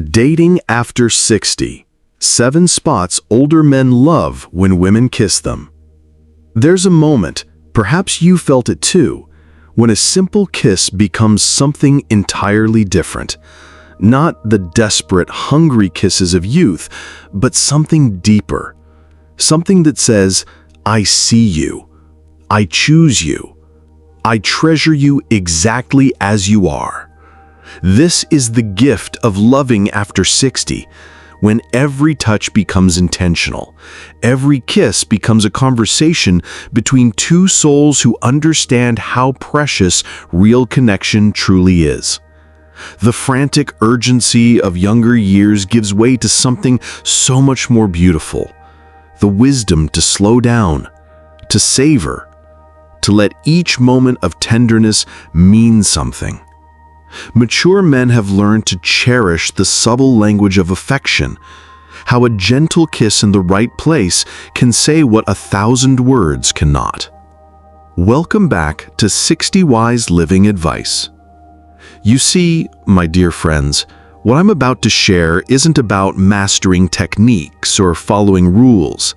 Dating after 60. 7 spots older men love when women kiss them. There's a moment, perhaps you felt it too, when a simple kiss becomes something entirely different. Not the desperate, hungry kisses of youth, but something deeper. Something that says, I see you. I choose you. I treasure you exactly as you are. This is the gift of loving after 60, when every touch becomes intentional. Every kiss becomes a conversation between two souls who understand how precious real connection truly is. The frantic urgency of younger years gives way to something so much more beautiful. The wisdom to slow down, to savor, to let each moment of tenderness mean something. Mature men have learned to cherish the subtle language of affection, how a gentle kiss in the right place can say what 1,000 words cannot. Welcome back to 60 Wise Living Advice. You see, my dear friends, what I'm about to share isn't about mastering techniques or following rules.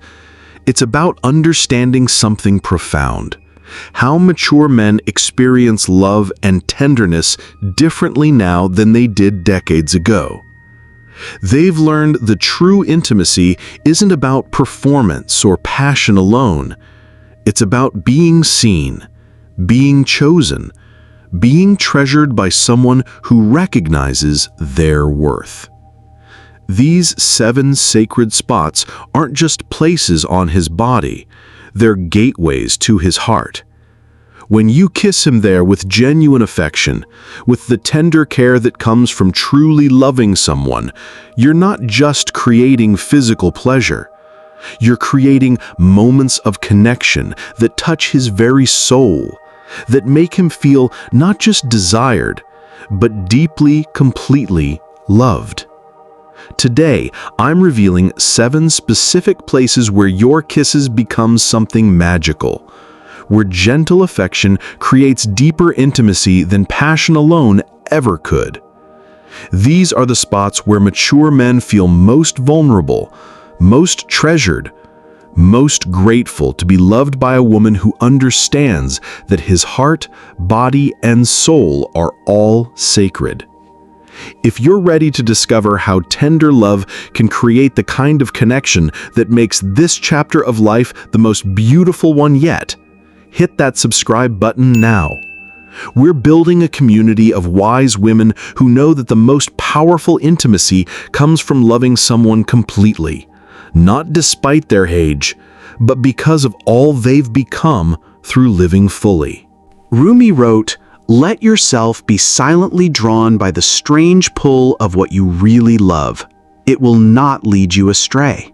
It's about understanding something profound. How mature men experience love and tenderness differently now than they did decades ago. They've learned the true intimacy isn't about performance or passion alone. It's about being seen, being chosen, being treasured by someone who recognizes their worth. These 7 sacred spots aren't just places on his body. They're gateways to his heart. When you kiss him there with genuine affection, with the tender care that comes from truly loving someone, you're not just creating physical pleasure. You're creating moments of connection that touch his very soul, that make him feel not just desired, but deeply, completely loved. Today, I'm revealing 7 specific places where your kisses become something magical, where gentle affection creates deeper intimacy than passion alone ever could. These are the spots where mature men feel most vulnerable, most treasured, most grateful to be loved by a woman who understands that his heart, body, and soul are all sacred. If you're ready to discover how tender love can create the kind of connection that makes this chapter of life the most beautiful one yet, hit that subscribe button now. We're building a community of wise women who know that the most powerful intimacy comes from loving someone completely, not despite their age, but because of all they've become through living fully. Rumi wrote, "Let yourself be silently drawn by the strange pull of what you really love. It will not lead you astray."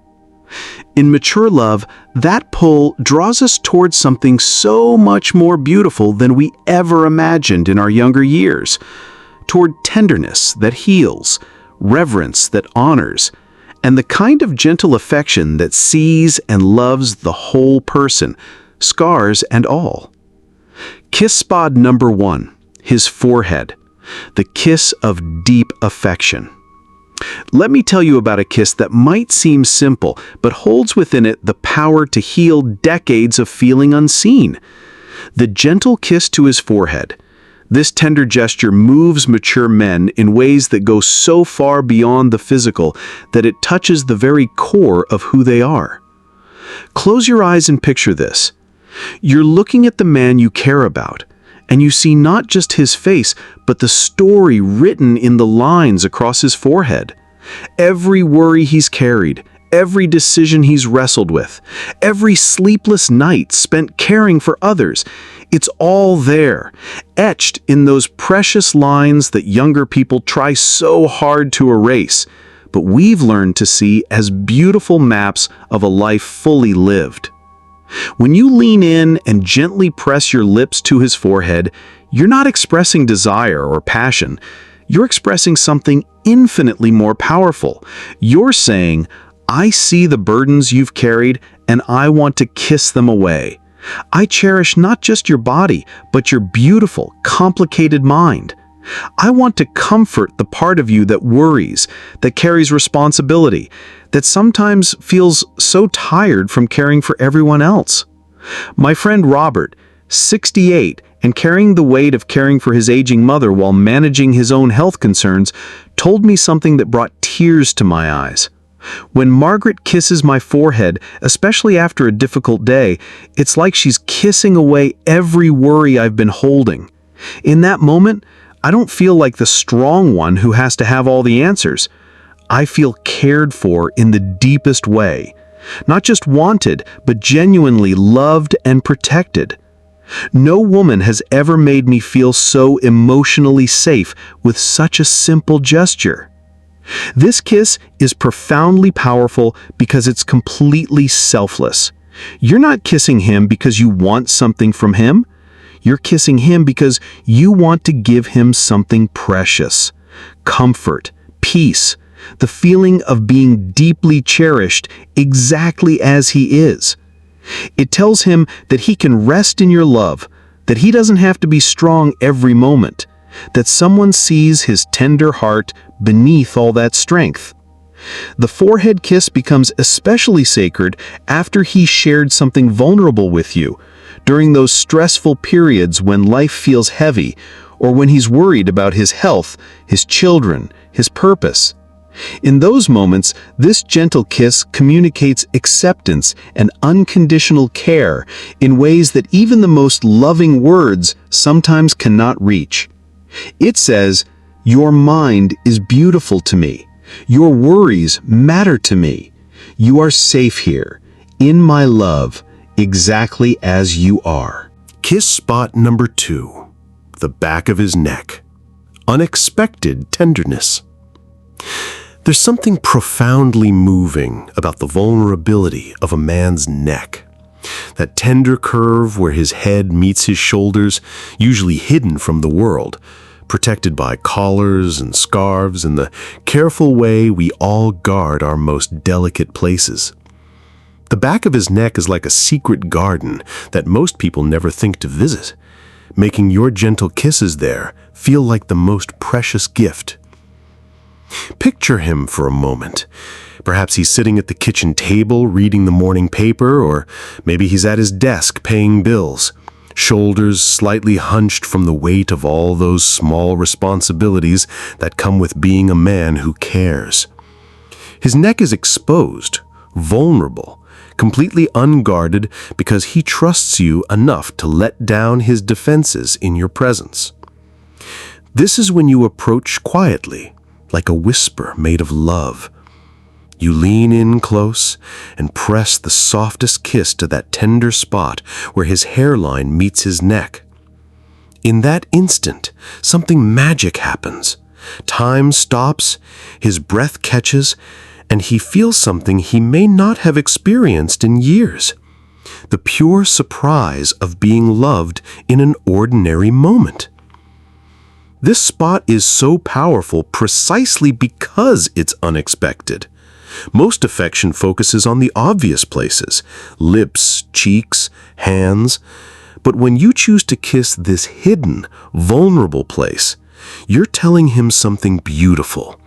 In mature love, that pull draws us towards something so much more beautiful than we ever imagined in our younger years, toward tenderness that heals, reverence that honors, and the kind of gentle affection that sees and loves the whole person, scars and all. Kiss spot number 1, his forehead, the kiss of deep affection. Let me tell you about a kiss that might seem simple, but holds within it the power to heal decades of feeling unseen. The gentle kiss to his forehead. This tender gesture moves mature men in ways that go so far beyond the physical that it touches the very core of who they are. Close your eyes and picture this. You're looking at the man you care about, and you see not just his face, but the story written in the lines across his forehead. Every worry he's carried, every decision he's wrestled with, every sleepless night spent caring for others, it's all there, etched in those precious lines that younger people try so hard to erase, but we've learned to see as beautiful maps of a life fully lived. When you lean in and gently press your lips to his forehead, you're not expressing desire or passion. You're expressing something infinitely more powerful. You're saying, "I see the burdens you've carried, and I want to kiss them away. I cherish not just your body, but your beautiful, complicated mind. I want to comfort the part of you that worries, that carries responsibility, that sometimes feels so tired from caring for everyone else. My friend Robert, 68, and carrying the weight of caring for his aging mother while managing his own health concerns, told me something that brought tears to my eyes. When Margaret kisses my forehead, especially after a difficult day, it's like she's kissing away every worry I've been holding. In that moment, I don't feel like the strong one who has to have all the answers. I feel cared for in the deepest way. Not just wanted, but genuinely loved and protected. No woman has ever made me feel so emotionally safe with such a simple gesture. This kiss is profoundly powerful because it's completely selfless. You're not kissing him because you want something from him. You're kissing him because you want to give him something precious. Comfort, peace, the feeling of being deeply cherished exactly as he is. It tells him that he can rest in your love, that he doesn't have to be strong every moment, that someone sees his tender heart beneath all that strength. The forehead kiss becomes especially sacred after he shared something vulnerable with you, during those stressful periods when life feels heavy, or when he's worried about his health, his children, his purpose. In those moments, this gentle kiss communicates acceptance and unconditional care in ways that even the most loving words sometimes cannot reach. It says, "Your mind is beautiful to me. Your worries matter to me. You are safe here, in my love, exactly as you are." Kiss spot number 2, the back of his neck. Unexpected tenderness. There's something profoundly moving about the vulnerability of a man's neck. That tender curve where his head meets his shoulders, usually hidden from the world, protected by collars and scarves in the careful way we all guard our most delicate places. The back of his neck is like a secret garden that most people never think to visit, making your gentle kisses there feel like the most precious gift. Picture him for a moment. Perhaps he's sitting at the kitchen table reading the morning paper, or maybe he's at his desk paying bills, shoulders slightly hunched from the weight of all those small responsibilities that come with being a man who cares. His neck is exposed, vulnerable, completely unguarded because he trusts you enough to let down his defenses in your presence. This is when you approach quietly, like a whisper made of love. You lean in close and press the softest kiss to that tender spot where his hairline meets his neck. In that instant, something magic happens. Time stops, his breath catches, and he feels something he may not have experienced in years. The pure surprise of being loved in an ordinary moment. This spot is so powerful precisely because it's unexpected. Most affection focuses on the obvious places, lips, cheeks, hands. But when you choose to kiss this hidden, vulnerable place, you're telling him something beautiful.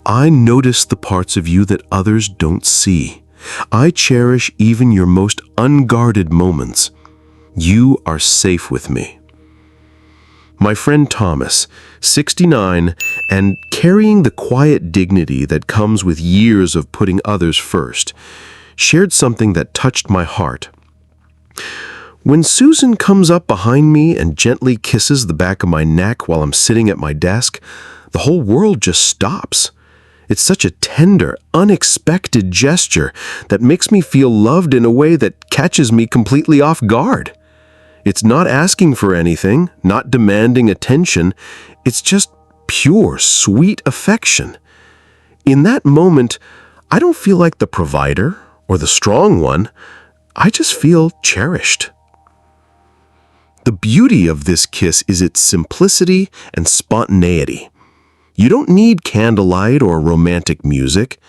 I notice the parts of you that others don't see. I cherish even your most unguarded moments. You are safe with me. My friend Thomas, 69, and carrying the quiet dignity that comes with years of putting others first, shared something that touched my heart. When Susan comes up behind me and gently kisses the back of my neck while I'm sitting at my desk, the whole world just stops. It's such a tender, unexpected gesture that makes me feel loved in a way that catches me completely off guard. It's not asking for anything, not demanding attention. It's just pure, sweet affection. In that moment, I don't feel like the provider or the strong one. I just feel cherished. The beauty of this kiss is its simplicity and spontaneity. You don't need candlelight or romantic music.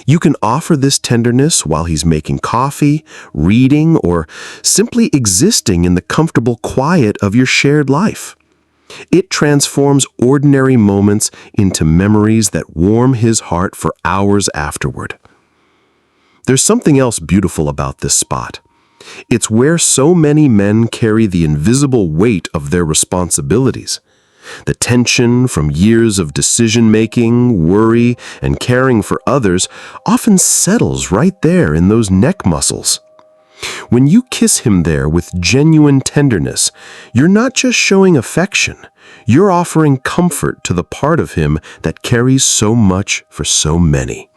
You can offer this tenderness while he's making coffee, reading, or simply existing in the comfortable quiet of your shared life. It transforms ordinary moments into memories that warm his heart for hours afterward. There's something else beautiful about this spot. It's where so many men carry the invisible weight of their responsibilities. The tension from years of decision-making, worry, and caring for others often settles right there in those neck muscles. When you kiss him there with genuine tenderness, you're not just showing affection, you're offering comfort to the part of him that carries so much for so many.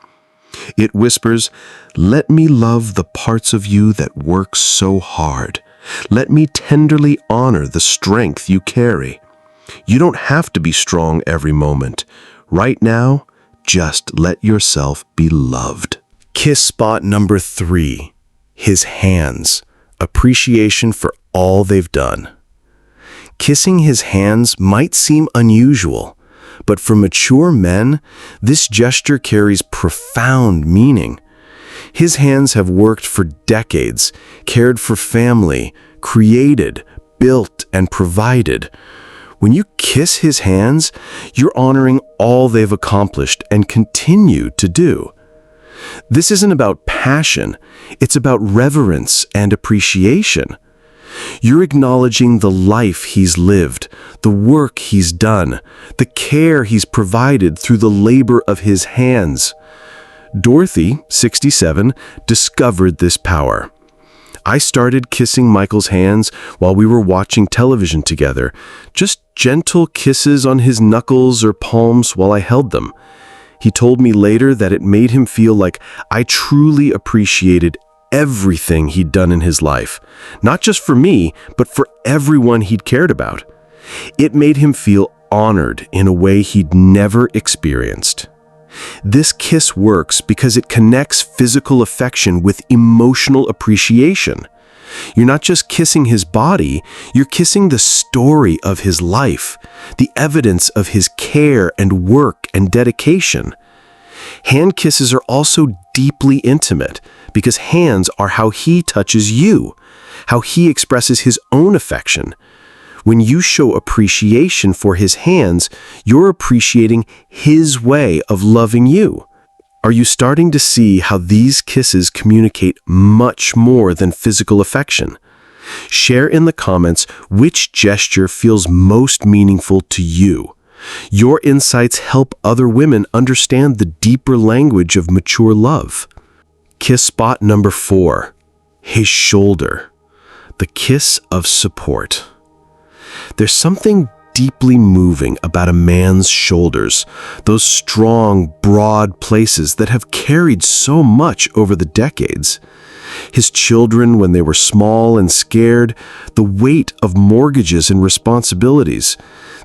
It whispers, "Let me love the parts of you that work so hard. Let me tenderly honor the strength you carry. You don't have to be strong every moment. Right now, just let yourself be loved." Kiss spot number 3. His hands. Appreciation for all they've done. Kissing his hands might seem unusual, but for mature men, this gesture carries profound meaning. His hands have worked for decades, cared for family, created, built, and provided. When you kiss his hands, you're honoring all they've accomplished and continue to do. This isn't about passion, it's about reverence and appreciation. You're acknowledging the life he's lived, the work he's done, the care he's provided through the labor of his hands. Dorothy, 67, discovered this power. I started kissing Michael's hands while we were watching television together, just gentle kisses on his knuckles or palms while I held them. He told me later that it made him feel like I truly appreciated everything he'd done in his life, not just for me, but for everyone he'd cared about. It made him feel honored in a way he'd never experienced. This kiss works because it connects physical affection with emotional appreciation. You're not just kissing his body, you're kissing the story of his life, the evidence of his care and work and dedication. Hand kisses are also deeply intimate because hands are how he touches you, how he expresses his own affection. When you show appreciation for his hands, you're appreciating his way of loving you. Are you starting to see how these kisses communicate much more than physical affection? Share in the comments which gesture feels most meaningful to you. Your insights help other women understand the deeper language of mature love. Kiss spot number 4. His shoulder. The kiss of support. There's something deeply moving about a man's shoulders, those strong, broad places that have carried so much over the decades. His children when they were small and scared, the weight of mortgages and responsibilities,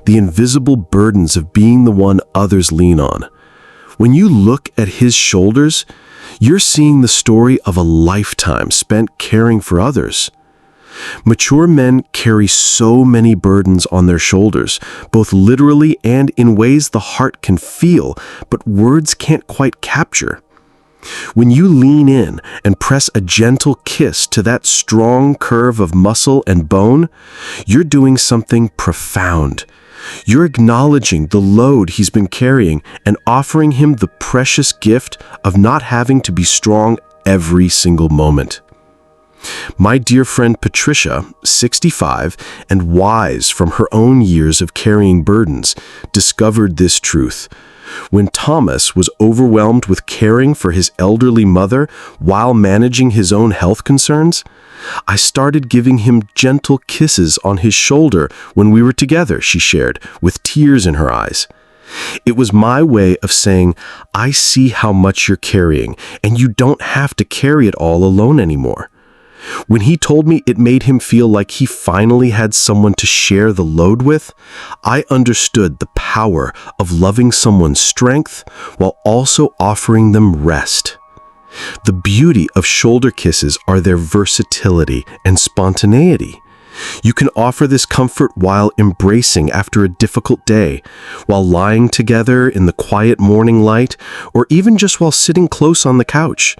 the invisible burdens of being the one others lean on. When you look at his shoulders, you're seeing the story of a lifetime spent caring for others. Mature men carry so many burdens on their shoulders, both literally and in ways the heart can feel, but words can't quite capture. When you lean in and press a gentle kiss to that strong curve of muscle and bone, you're doing something profound. You're acknowledging the load he's been carrying and offering him the precious gift of not having to be strong every single moment. My dear friend Patricia, 65, and wise from her own years of carrying burdens, discovered this truth. When Thomas was overwhelmed with caring for his elderly mother while managing his own health concerns, I started giving him gentle kisses on his shoulder when we were together, she shared, with tears in her eyes. It was my way of saying, I see how much you're carrying, and you don't have to carry it all alone anymore. When he told me it made him feel like he finally had someone to share the load with, I understood the power of loving someone's strength while also offering them rest. The beauty of shoulder kisses are their versatility and spontaneity. You can offer this comfort while embracing after a difficult day, while lying together in the quiet morning light, or even just while sitting close on the couch.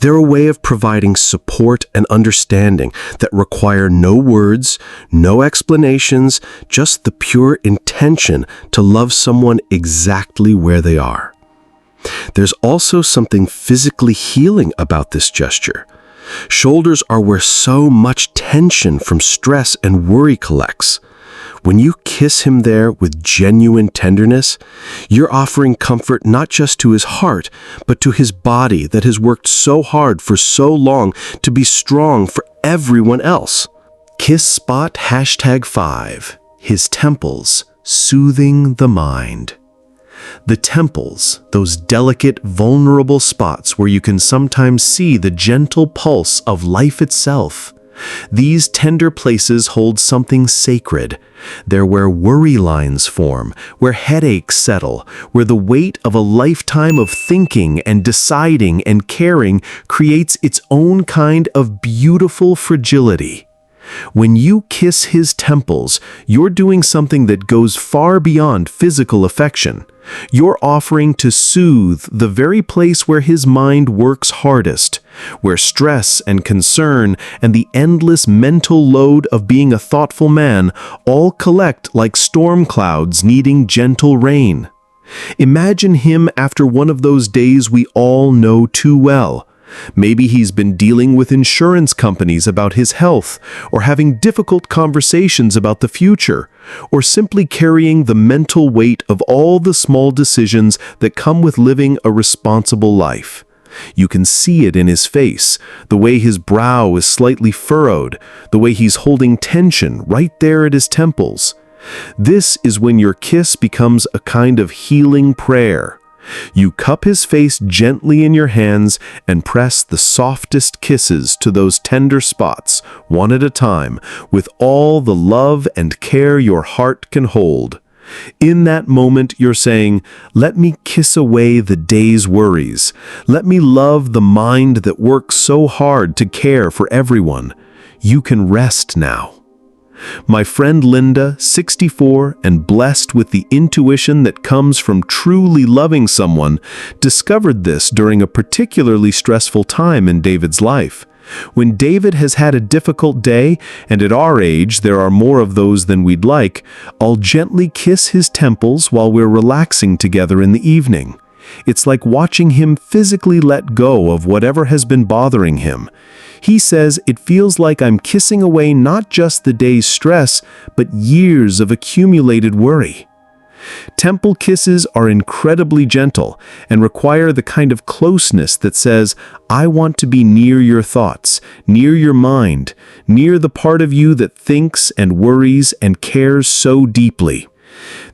They're a way of providing support and understanding that require no words, no explanations, just the pure intention to love someone exactly where they are. There's also something physically healing about this gesture. Shoulders are where so much tension from stress and worry collects. When you kiss him there with genuine tenderness, you're offering comfort not just to his heart, but to his body that has worked so hard for so long to be strong for everyone else. Kiss spot #5. His temples, soothing the mind. The temples, those delicate, vulnerable spots where you can sometimes see the gentle pulse of life itself. These tender places hold something sacred. They're where worry lines form, where headaches settle, where the weight of a lifetime of thinking and deciding and caring creates its own kind of beautiful fragility. When you kiss his temples, you're doing something that goes far beyond physical affection. You're offering to soothe the very place where his mind works hardest, where stress and concern and the endless mental load of being a thoughtful man all collect like storm clouds needing gentle rain. Imagine him after one of those days we all know too well. Maybe he's been dealing with insurance companies about his health, or having difficult conversations about the future, or simply carrying the mental weight of all the small decisions that come with living a responsible life. You can see it in his face, the way his brow is slightly furrowed, the way he's holding tension right there at his temples. This is when your kiss becomes a kind of healing prayer. You cup his face gently in your hands and press the softest kisses to those tender spots, one at a time, with all the love and care your heart can hold. In that moment, you're saying, "Let me kiss away the day's worries. Let me love the mind that works so hard to care for everyone. You can rest now." My friend Linda, 64 and blessed with the intuition that comes from truly loving someone, discovered this during a particularly stressful time in David's life. When David has had a difficult day, and at our age there are more of those than we'd like, I'll gently kiss his temples while we're relaxing together in the evening. It's like watching him physically let go of whatever has been bothering him. He says it feels like I'm kissing away not just the day's stress, but years of accumulated worry. Temple kisses are incredibly gentle and require the kind of closeness that says, "I want to be near your thoughts, near your mind, near the part of you that thinks and worries and cares so deeply."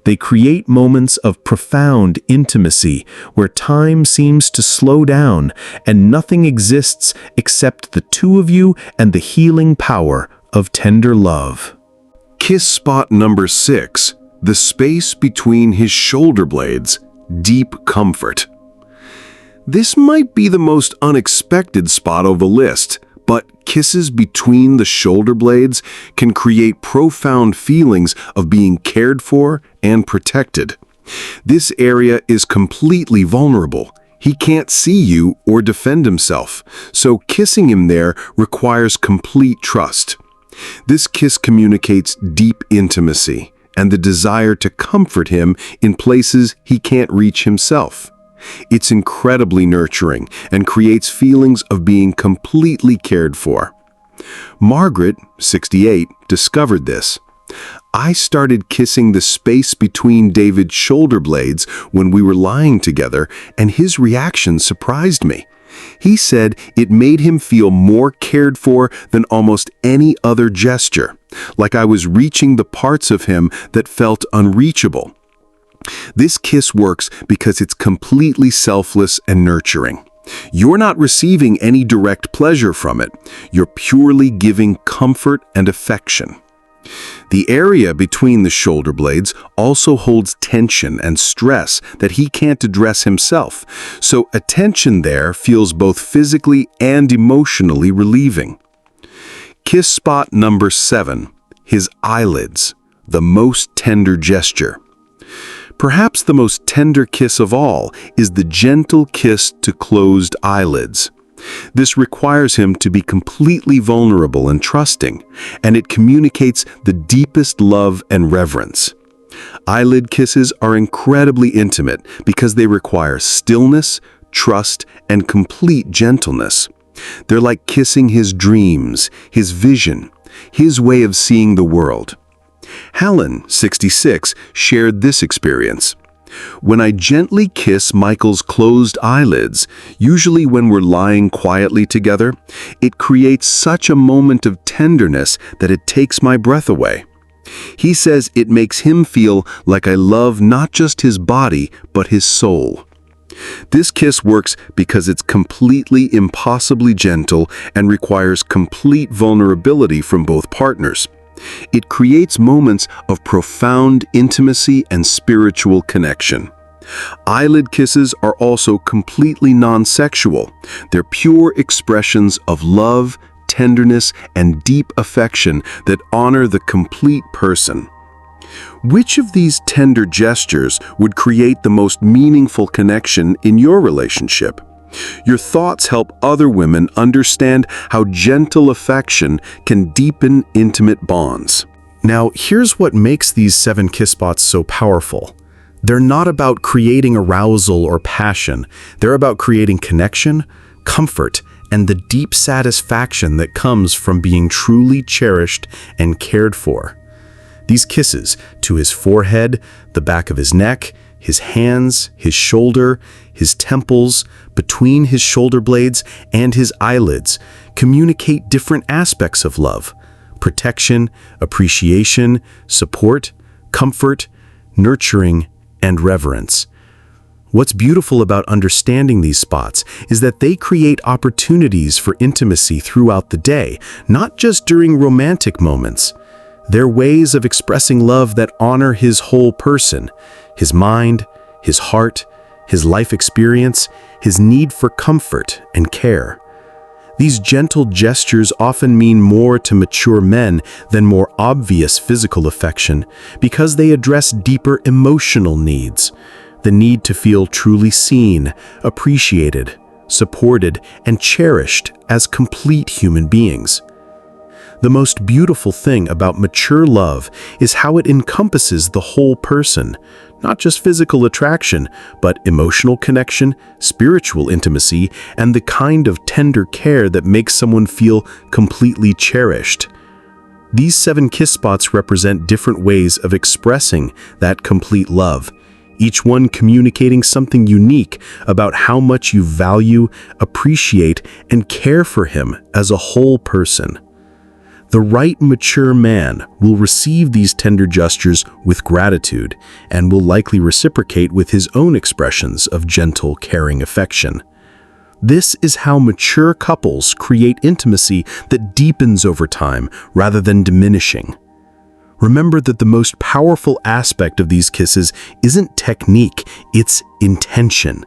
They create moments of profound intimacy where time seems to slow down and nothing exists except the two of you and the healing power of tender love. Kiss spot #6. The space between his shoulder blades. Deep comfort. This might be the most unexpected spot of the list, but kisses between the shoulder blades can create profound feelings of being cared for and protected. This area is completely vulnerable. He can't see you or defend himself, so kissing him there requires complete trust. This kiss communicates deep intimacy and the desire to comfort him in places he can't reach himself. It's incredibly nurturing and creates feelings of being completely cared for. Margaret, 68, discovered this. "I started kissing the space between David's shoulder blades when we were lying together, and his reaction surprised me. He said it made him feel more cared for than almost any other gesture, like I was reaching the parts of him that felt unreachable." This kiss works because it's completely selfless and nurturing. You're not receiving any direct pleasure from it. You're purely giving comfort and affection. The area between the shoulder blades also holds tension and stress that he can't address himself, so attention there feels both physically and emotionally relieving. Kiss spot #7. His eyelids, the most tender gesture. Perhaps the most tender kiss of all is the gentle kiss to closed eyelids. This requires him to be completely vulnerable and trusting, and it communicates the deepest love and reverence. Eyelid kisses are incredibly intimate because they require stillness, trust, and complete gentleness. They're like kissing his dreams, his vision, his way of seeing the world. Helen, 66, shared this experience. When I gently kiss Michael's closed eyelids, usually when we're lying quietly together, it creates such a moment of tenderness that it takes my breath away. He says it makes him feel like I love not just his body, but his soul. This kiss works because it's completely impossibly gentle and requires complete vulnerability from both partners. It creates moments of profound intimacy and spiritual connection. Eyelid kisses are also completely non-sexual. They're pure expressions of love, tenderness, and deep affection that honor the complete person. Which of these tender gestures would create the most meaningful connection in your relationship? Your thoughts help other women understand how gentle affection can deepen intimate bonds. Now, here's what makes these 7 kiss spots so powerful. They're not about creating arousal or passion. They're about creating connection, comfort, and the deep satisfaction that comes from being truly cherished and cared for. These kisses to his forehead, the back of his neck, his hands, his shoulder, his temples, between his shoulder blades, and his eyelids communicate different aspects of love: protection, appreciation, support, comfort, nurturing, and reverence. What's beautiful about understanding these spots is that they create opportunities for intimacy throughout the day, not just during romantic moments. They're ways of expressing love that honor his whole person, his mind, his heart, his life experience, his need for comfort and care. These gentle gestures often mean more to mature men than more obvious physical affection because they address deeper emotional needs. The need to feel truly seen, appreciated, supported, and cherished as complete human beings. The most beautiful thing about mature love is how it encompasses the whole person, not just physical attraction, but emotional connection, spiritual intimacy, and the kind of tender care that makes someone feel completely cherished. These 7 kiss spots represent different ways of expressing that complete love, each one communicating something unique about how much you value, appreciate, and care for him as a whole person. The right mature man will receive these tender gestures with gratitude and will likely reciprocate with his own expressions of gentle, caring affection. This is how mature couples create intimacy that deepens over time rather than diminishing. Remember that the most powerful aspect of these kisses isn't technique, it's intention.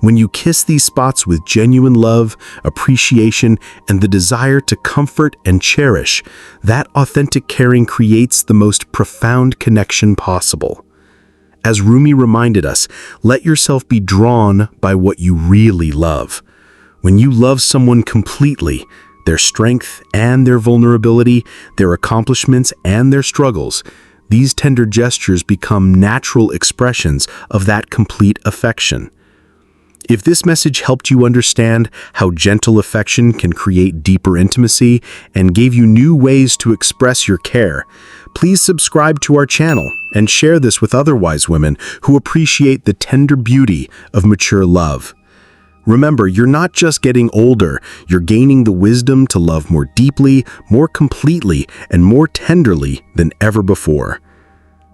When you kiss these spots with genuine love, appreciation, and the desire to comfort and cherish, that authentic caring creates the most profound connection possible. As Rumi reminded us, let yourself be drawn by what you really love. When you love someone completely, their strength and their vulnerability, their accomplishments and their struggles, these tender gestures become natural expressions of that complete affection. If this message helped you understand how gentle affection can create deeper intimacy and gave you new ways to express your care, please subscribe to our channel and share this with other wise women who appreciate the tender beauty of mature love. Remember, you're not just getting older, you're gaining the wisdom to love more deeply, more completely, and more tenderly than ever before.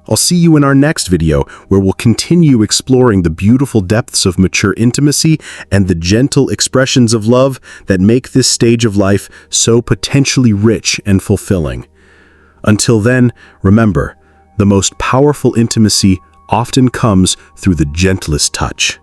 I'll see you in our next video, where we'll continue exploring the beautiful depths of mature intimacy and the gentle expressions of love that make this stage of life so potentially rich and fulfilling. Until then, remember, the most powerful intimacy often comes through the gentlest touch.